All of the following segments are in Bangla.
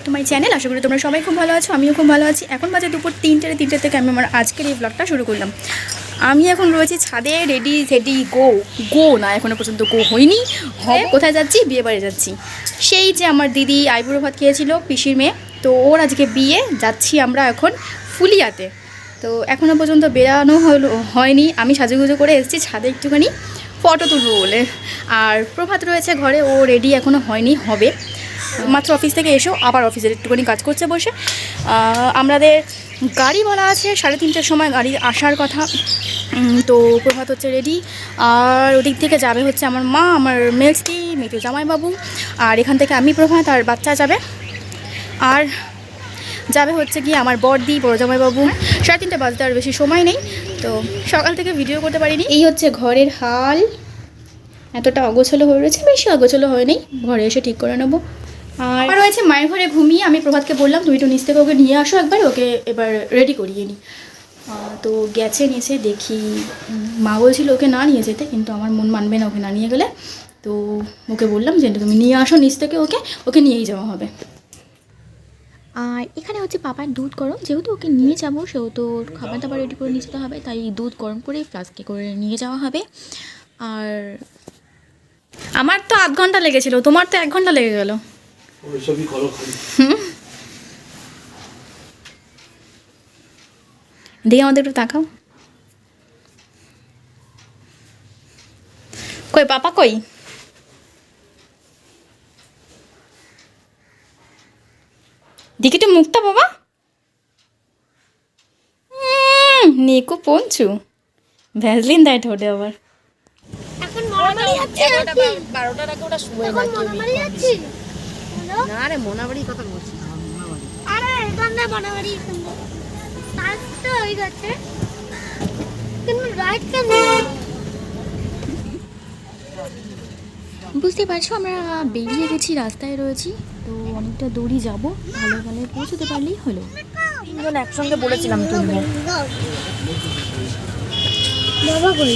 To my channel. আশা করি তোমরা সবাই খুব ভালো আছো, আমিও খুব ভালো আছি। এখন বাজে দুপুর 3টে থেকে আমি আমার আজকের এই ব্লগটা শুরু করলাম। আমি এখন রয়েছি ছাদে, রেডি গো না, এখনও পর্যন্ত গো হয়নি। কোথায় যাচ্ছি? বিয়ে বাড়ি যাচ্ছি। সেই যে আমার দিদি আইবুড়ো ভাত খেয়েছিল, পিসির মেয়ে, তো ওর আজকে বিয়ে। যাচ্ছি আমরা এখন ফুলিয়াতে। তো এখনও পর্যন্ত বেরানো হয়নি। আমি সাজুগুজু করে এসেছি ছাদে একটুখানি ফটো তুলবো বলে। আর প্রভাত রয়েছে ঘরে, ও রেডি এখনও হয়নি, হবে। মাত্র অফিস থেকে এসেও আবার অফিসের একটুখানি কাজ করছে বসে। আমাদের গাড়ি বলা আছে 3:30টার সময় গাড়ি আসার কথা। তো প্রভাত হচ্ছে রেডি। আর ওদিক থেকে যাবে হচ্ছে আমার মা, আমার মেজদি, মিঠু জামাইবাবু, আর এখান থেকে আমি, প্রভাত আর বাচ্চা যাবে। আর যাবে হচ্ছে গিয়ে আমার বড়দি, বড় জামাইবাবু। 3:30 বাজতে আর বেশি সময় নেই, তো সকাল থেকে ভিডিও করতে পারিনি। এই হচ্ছে ঘরের হাল, এতটা অগোছলো হয়ে রয়েছে, বেশি অগোছলো হয়নি, ঘরে এসে ঠিক করে নেবো। আর রয়েছে মায়ের ঘরে ঘুমিয়ে। আমি প্রভাতকে বললাম তুমি একটু নিচ থেকে ওকে নিয়ে আসো একবার, ওকে এবার রেডি করিয়ে নিই। তো গেছে নিচে, দেখি মা বলছিল ওকে না নিয়ে যেতে, কিন্তু আমার মন মানবে না ওকে না নিয়ে গেলে। তো ওকে বললাম যে তুমি নিয়ে আসো নিচ থেকে, ওকে নিয়েই যাওয়া হবে। আর এখানে হচ্ছে পাপার দুধ গরম, যেহেতু ওকে নিয়ে যাবো সেহেতু খাবার দাবার রেডি করে নিয়ে যেতে হবে, তাই দুধ গরম করে ফ্লাস্কে করে নিয়ে যাওয়া হবে। আর আমার তো 8 ঘন্টা লেগেছিল, তোমার তো 1 ঘন্টা লেগে গেল। দিয়ে আমাদের একটু তাকাও, কই পাপা কই? দেখি একটু মুখটা বাবা। নিকু পঞ্চু ভ্যাসলিন দেয় ঠোঁটে আবার। এখন মনাবাড়ি যাচ্ছে 12টার আগে ওটা শুয়ে না কেউ। মনাবাড়ি যাচ্ছে না রে, মনাবাড়ির কথা বলছি না, মনাবাড়ি। আরে এখানে মনাবাড়ি কাজ তো হয়ে গেছে, কিন্তু রাইট কেন? বুঝতে পারছো আমরা বেরিয়ে গেছি, রাস্তায় রয়েছি। তো অনেকটা দূরই যাবো, ভালো ভালো পৌঁছতে পারলেই হলো। 3 জন একসঙ্গে বলেছিলাম তুলবো। বাবা কই?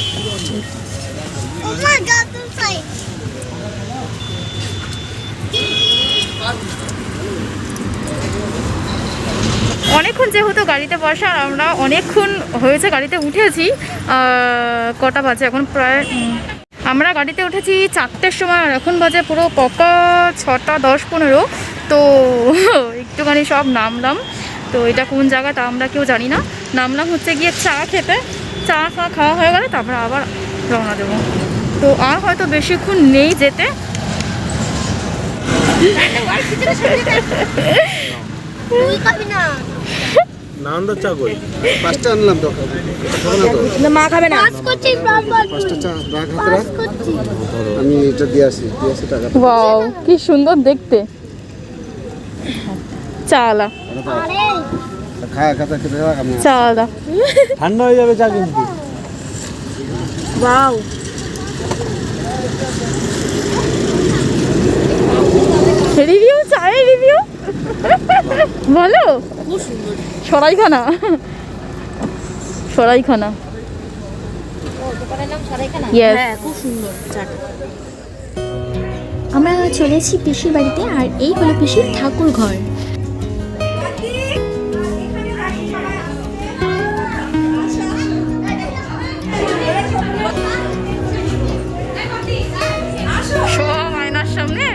ও মা গড টু সাইড। অনেকক্ষণ যেহেতু গাড়িতে বসা, আর আমরা অনেকক্ষণ হয়েছে গাড়িতে উঠেছি। কটা বাজে এখন? প্রায় আমরা গাড়িতে উঠেছি 4টের সময়, আর এখন বাজে পুরো পকা 6টা 10-15। তো একটুখানি সব নামলাম। তো এটা কোন জায়গা তা আমরা কেউ জানি না। নামলাম হচ্ছে গিয়ে চা খেতে। চা খাওয়া হয়ে গেলে তারপরে আবার রওনা দেবো। তো আর হয়তো বেশিক্ষণ নেই যেতে। তুই খাবি না? নান্দা চা কই? 5টা আনলাম তো, খাবে না তো? মা খাবে না। কাজ করছিস বাবা? 5টা চা রাখ হাতে কাজ রাখ। করছিস? আমি এটা দিয়ে আসি টাকাটা। ওয়াও কি সুন্দর দেখতে চালা। আরে খায় খাতা খেতে রাখ। আমি চালা ঠান্ডা হয়ে যাবে চা কিন্তু। ওয়াও, রিভিউ, চায়ের রিভিউ বলো। খুব সুন্দর। সরাইখানা। দোকানের নাম সরাইখানা। Yes. হ্যাঁ, খুব সুন্দর চাটা। আমরা চলে এসেছি পিসির বাড়িতে, আর এই হলো পিসির ঠাকুর ঘর। সব আয়নার সামনে।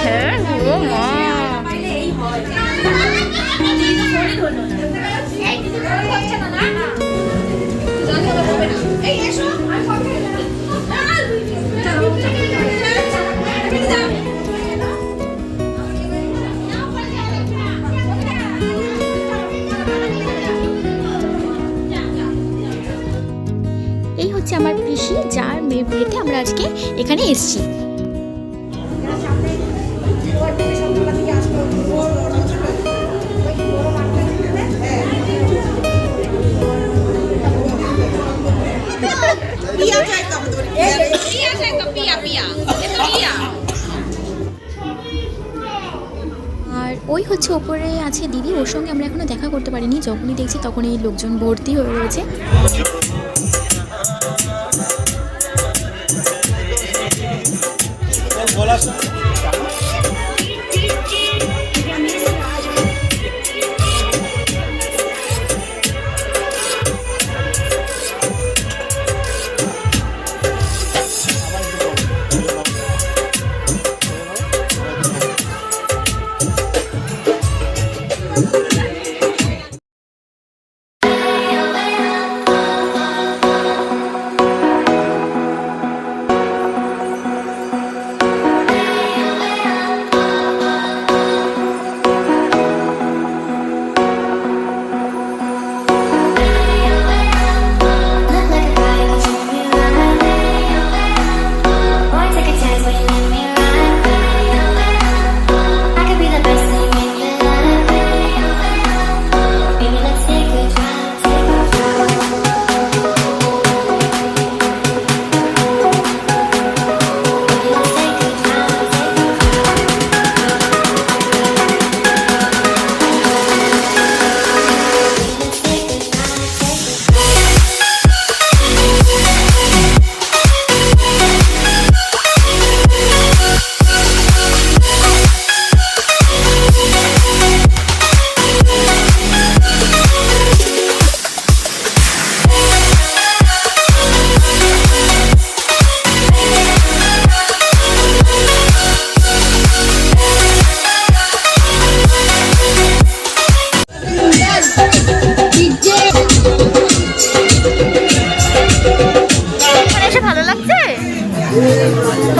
হ্যাঁ ও মা, এই হচ্ছে আমার পিসি, যার মেয়ের বিয়েতে আমরা আজকে এখানে এসেছি। আর ওই হচ্ছে ওপরে আছে দিদি, ওর সঙ্গে আমরা এখনো দেখা করতে পারিনি। যখনই দেখছি তখনই লোকজন ভর্তি হয়ে রয়েছে।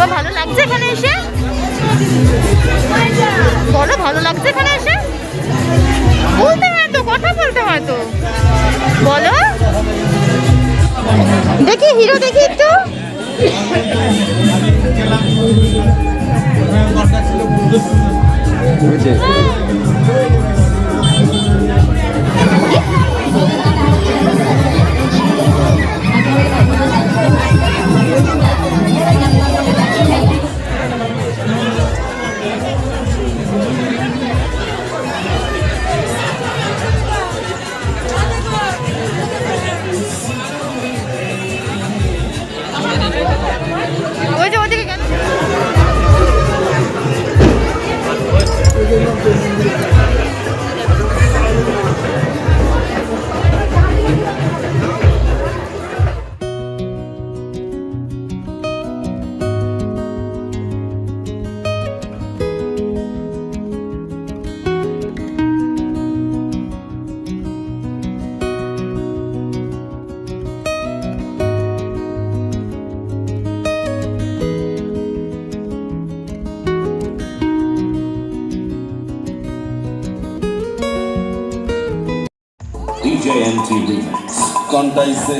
তোমার ভালো লাগছে এখানে এসে? বলো ভালো লাগছে এখানে এসে? বলতে হয় তো, কথা বলতে হয় তো, বলো। দেখি হিরো, দেখি একটু। ওই যে ওদিকে কেন? DJ MT Remix. Contaise.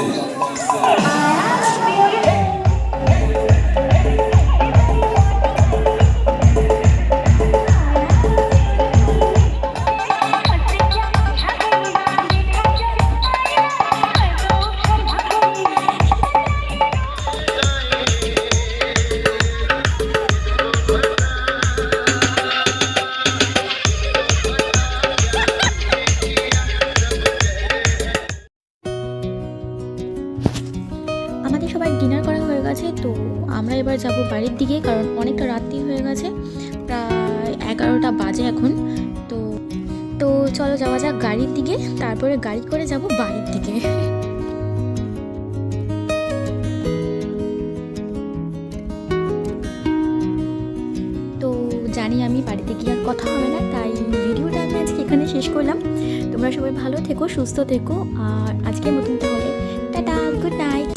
আমাদের সবাই ডিনার করা হয়ে গেছে, তো আমরা এবার যাব বাড়ির দিকে, কারণ অনেকটা রাত্রি হয়ে গেছে, প্রায় 11টা বাজে এখন। তো তো চলো যাওয়া যাক গাড়ির দিকে, তারপরে গাড়ি করে যাব বাড়ির দিকে। তো জানি আমি বাড়িতে গিয়ে আর কথা হবে না, তাই ভিডিওটা আমি আজকে এখানে শেষ করলাম। তোমরা সবাই ভালো থেকো, সুস্থ থেকো, আর আজকের মতন তাহলে টাটা, গুড নাইট।